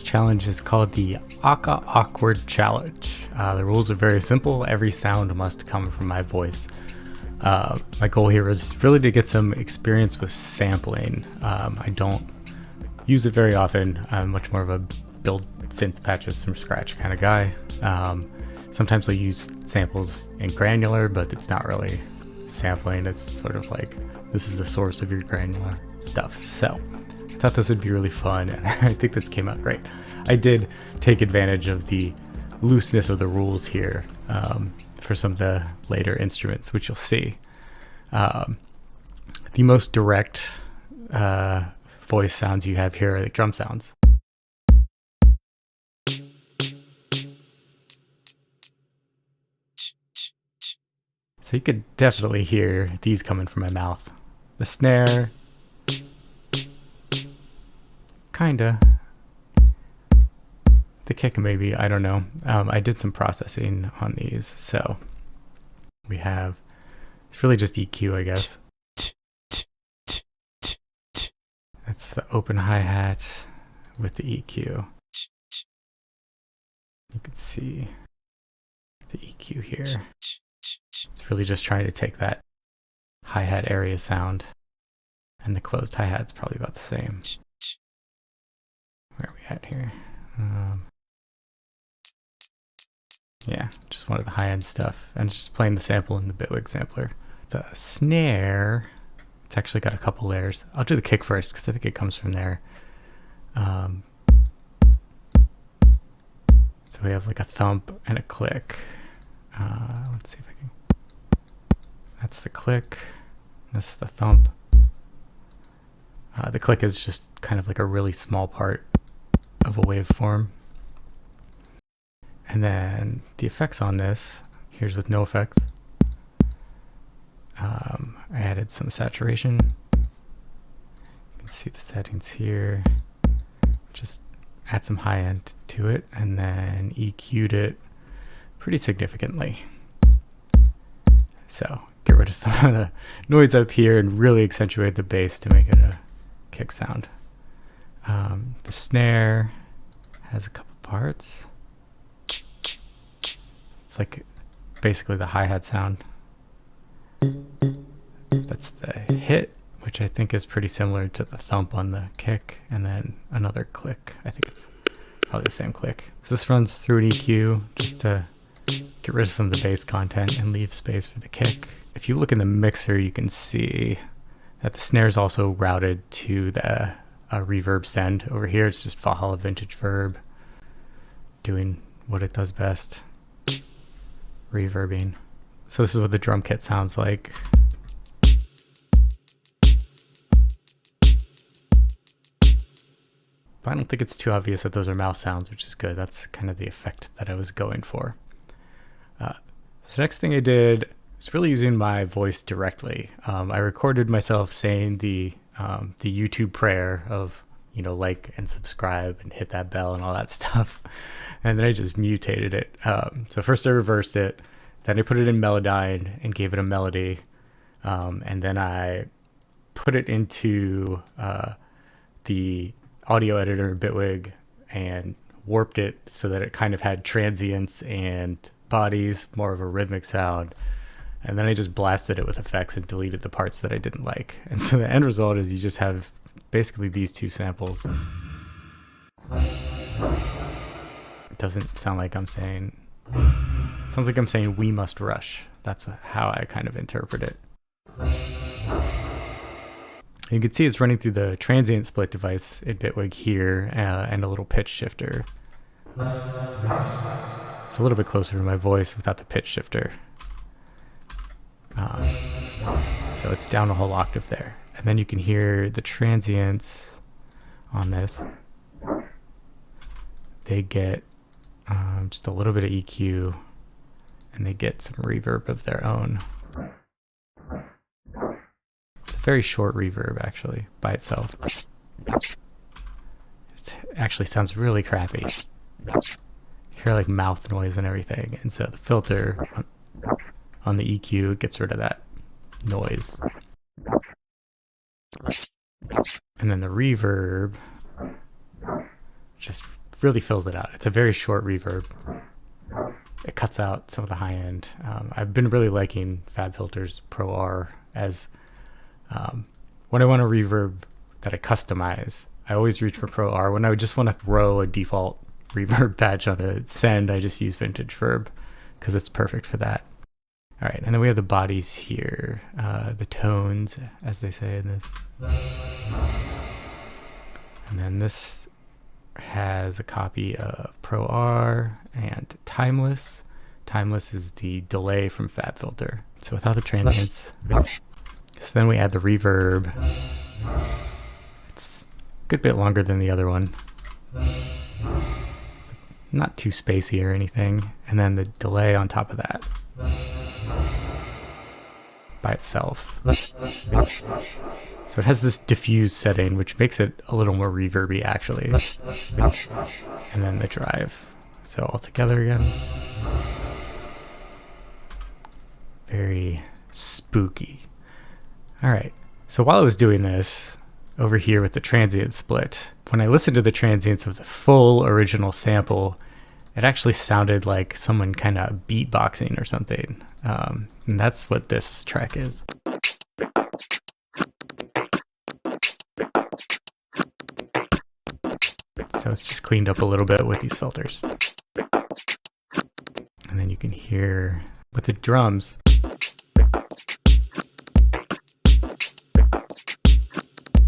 challenge is called the Aka Awkward Challenge. The rules are very simple. Every sound must come from my voice. My goal here is really to get some experience with sampling. I don't use it very often. I'm much more of a build synth patches from scratch kind of guy. Sometimes I use samples in Granular, but it's not really sampling. It's sort of like, this is the source of your Granular stuff. So I thought this would be really fun, and I think this came out great. I did take advantage of the looseness of the rules here for some of the later instruments, which you'll see. The most direct voice sounds you have here are the drum sounds. So you could definitely hear these coming from my mouth. The snare, kinda. The kick maybe, I don't know. I did some processing on these, so we have, it's really just EQ, I guess. That's the open hi-hat with the EQ. You can see the EQ here. It's really just trying to take that hi-hat area sound, and the closed hi-hat's probably about the same. Where are we at here? Yeah, just one of the high-end stuff, and it's just playing the sample in the Bitwig sampler. The snare, it's actually got a couple layers. I'll do the kick first because I think it comes from there. So we have like a thump and a click. Let's see if I can. That's the click. That's the thump. The click is just kind of like a really small part of a waveform. And then the effects on this, here's with no effects. I added some saturation. You can see the settings here. Just add some high end to it, and then EQ'd it pretty significantly. So get rid of some of the noise up here and really accentuate the bass to make it a kick sound. The snare has a couple parts. It's like basically the hi-hat sound. That's the hit, which I think is pretty similar to the thump on the kick, and then another click. I think it's probably the same click. So this runs through an EQ just to get rid of some of the bass content and leave space for the kick. If you look in the mixer, you can see that the snare is also routed to the reverb send over here. It's just Valhalla Vintage Verb doing what it does best, reverbing. So this is what the drum kit sounds like. But I don't think it's too obvious that those are mouth sounds, which is good. That's kind of the effect that I was going for. So the next thing I did was really using my voice directly. I recorded myself saying the YouTube prayer of, you know, like and subscribe and hit that bell and all that stuff. And then I just mutated it. So first I reversed it, then I put it in Melodyne and gave it a melody. And then I put it into the audio editor in Bitwig and warped it so that it kind of had transients and bodies, more of a rhythmic sound. And then I just blasted it with effects and deleted the parts that I didn't like. And so the end result is you just have basically these two samples. It doesn't sound like I'm saying, it sounds like I'm saying we must rush. That's how I kind of interpret it. You can see it's running through the transient split device in Bitwig here, and a little pitch shifter. It's a little bit closer to my voice without the pitch shifter. So it's down a whole octave there. And then you can hear the transients on this. They get just a little bit of EQ, and they get some reverb of their own. It's a very short reverb, actually, by itself. It actually sounds really crappy. You hear like mouth noise and everything, and so the filter on the EQ gets rid of that noise. And then the reverb just really fills it out. It's a very short reverb. It cuts out some of the high end. I've been really liking FabFilter's Pro R as when I want a reverb that I customize. I always reach for Pro R. When I just want to throw a default reverb patch on a send, I just use Vintage Verb because it's perfect for that. All right, and then we have the bodies here, the tones, as they say in this. And then this has a copy of Pro R and Timeless. Timeless is the delay from FabFilter. So without the transients. So then we add the reverb. It's a good bit longer than the other one. Not too spacey or anything. And then the delay on top of that. By itself. So it has this diffuse setting, which makes it a little more reverby actually. And then the drive. So all together again. Very spooky. All right. So while I was doing this over here with the transient split, when I listened to the transients of the full original sample, it actually sounded like someone kind of beatboxing or something. And that's what this track is. So it's just cleaned up a little bit with these filters. And then you can hear with the drums.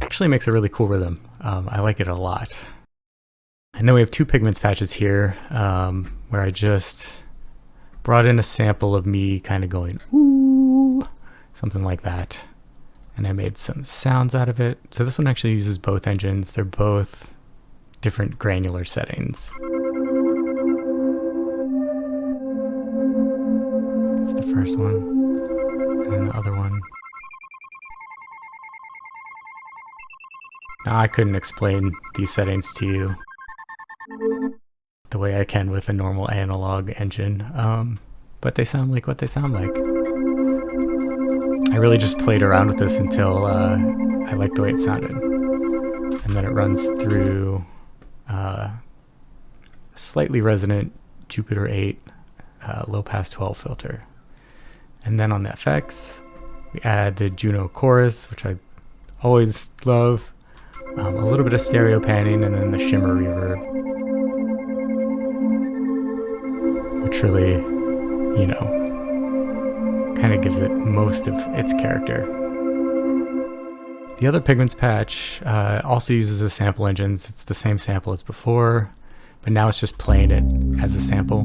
Actually makes a really cool rhythm. I like it a lot. And then we have two pigments patches here where I just brought in a sample of me kind of going, ooh, something like that. And I made some sounds out of it. So this one actually uses both engines. They're both different granular settings. It's the first one, and then the other one. Now I couldn't explain these settings to you the way I can with a normal analog engine, but they sound like what they sound like. I really just played around with this until I liked the way it sounded. And then it runs through a slightly resonant Jupiter 8 low pass 12 filter. And then on the effects, we add the Juno chorus, which I always love. A little bit of stereo panning, and then the shimmer reverb, which really, you know, kind of gives it most of its character. The other pigments patch also uses the sample engines. It's the same sample as before, but now it's just playing it as a sample.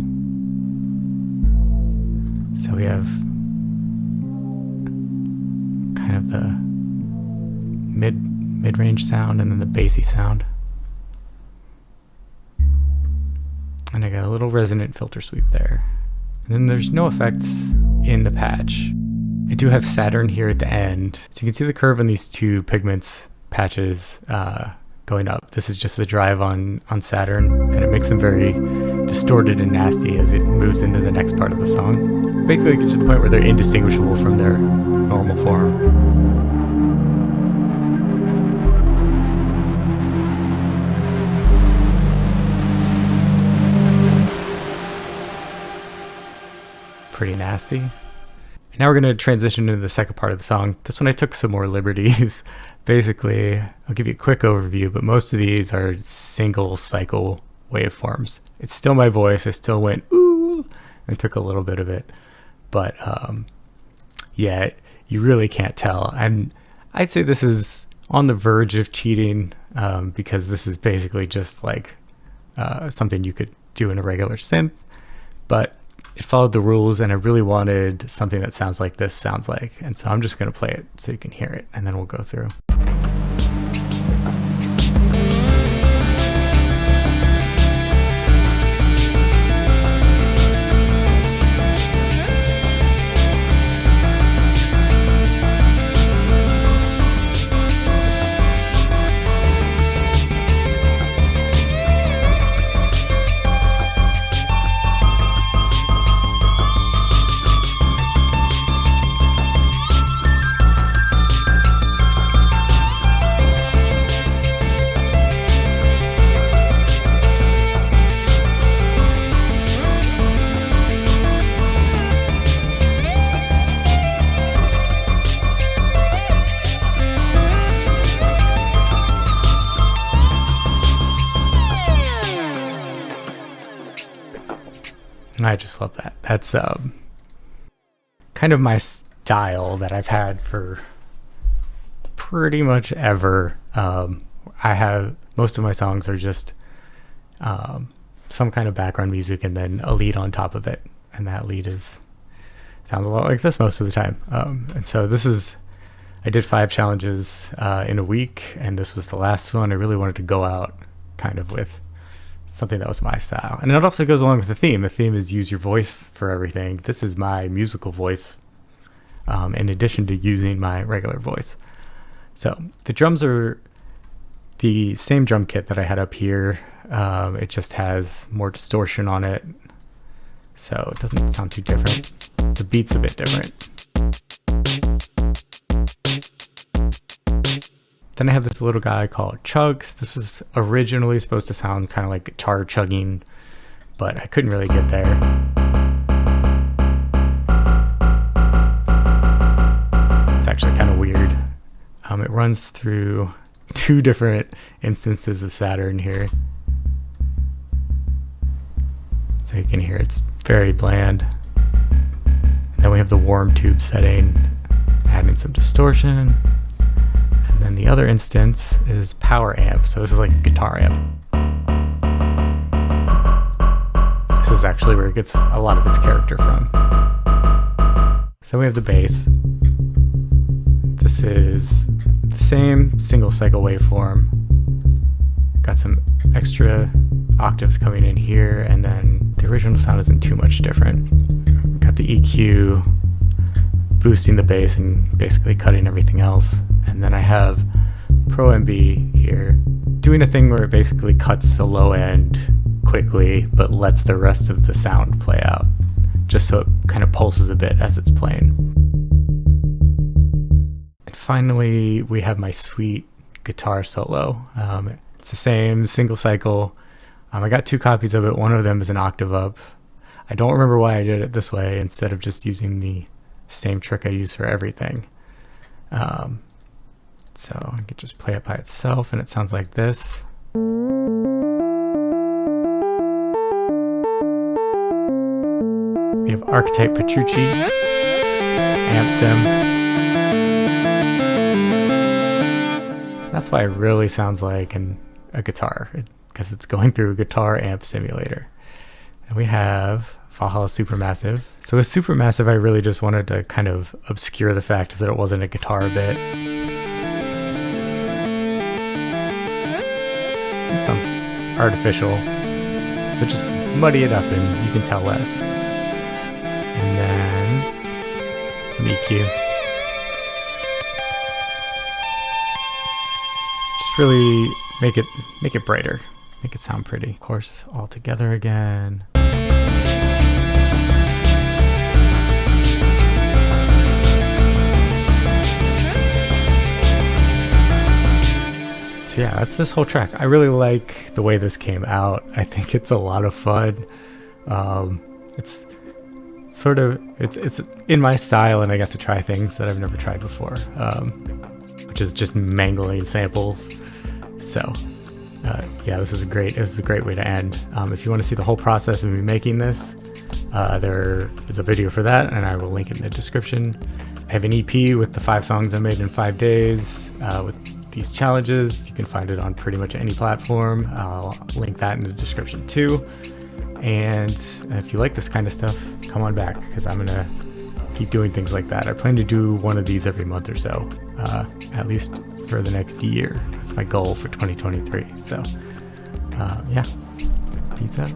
So we have kind of the mid-range sound and then the bassy sound. And I got a little resonant filter sweep there. And then there's no effects in the patch. I do have Saturn here at the end. So you can see the curve on these two pigments patches going up. This is just the drive on Saturn, and it makes them very distorted and nasty as it moves into the next part of the song. Basically gets to the point where they're indistinguishable from their normal form. Pretty nasty. And now we're going to transition into the second part of the song. This one I took some more liberties. Basically, I'll give you a quick overview, but most of these are single cycle waveforms. It's still my voice. I still went ooh and took a little bit of it. But yeah, you really can't tell. And I'd say this is on the verge of cheating because this is basically just like something you could do in a regular synth. But it followed the rules, and I really wanted something that sounds like this sounds like. And so I'm just going to play it so you can hear it, and then we'll go through. I just love that. That's kind of my style that I've had for pretty much ever. I have most of my songs are just some kind of background music and then a lead on top of it, and that lead sounds a lot like this most of the time. And so I did 5 challenges in a week, and this was the last one. I really wanted to go out kind of with something that was my style, and it also goes along with the theme. The theme is use your voice for everything. This is my musical voice, in addition to using my regular voice. So the drums are the same drum kit that I had up here. It just has more distortion on it, so it doesn't sound too different. The beat's a bit different. Then I have this little guy called Chugs. This was originally supposed to sound kind of like guitar chugging, but I couldn't really get there. It's actually kind of weird. It runs through 2 different instances of Saturn here. So you can hear it's very bland. And then we have the warm tube setting, adding some distortion. And then the other instance is power amp. So this is like a guitar amp. This is actually where it gets a lot of its character from. So then we have the bass. This is the same single cycle waveform. Got some extra octaves coming in here, and then the original sound isn't too much different. Got the EQ boosting the bass and basically cutting everything else. And then I have Pro MB here doing a thing where it basically cuts the low end quickly but lets the rest of the sound play out, just so it kind of pulses a bit as it's playing. And finally we have my sweet guitar solo. It's the same single cycle. I got 2 copies of it. One of them is an octave up. I don't remember why I did it this way instead of just using the same trick I use for everything. So I could just play it by itself, and it sounds like this. We have Archetype Petrucci, Amp Sim. That's why it really sounds like a guitar, because it's going through a guitar amp simulator. And we have Valhalla Supermassive. So with Supermassive, I really just wanted to kind of obscure the fact that it wasn't a guitar bit. It sounds artificial, so just muddy it up and you can tell less. And then some EQ. Just really make it brighter, make it sound pretty. Of course, all together again. So yeah, that's this whole track. I really like the way this came out. I think it's a lot of fun. It's sort of, it's in my style, and I got to try things that I've never tried before, which is just mangling samples. So yeah, it was a great way to end. If you want to see the whole process of me making this, there is a video for that, and I will link it in the description. I have an EP with the 5 songs I made in 5 days, with these challenges. You can find it on pretty much any platform. I'll link that in the description too. And if you like this kind of stuff, come on back, because I'm gonna keep doing things like that. I plan to do one of these every month or so, at least for the next year. That's my goal for 2023. So yeah, peace out.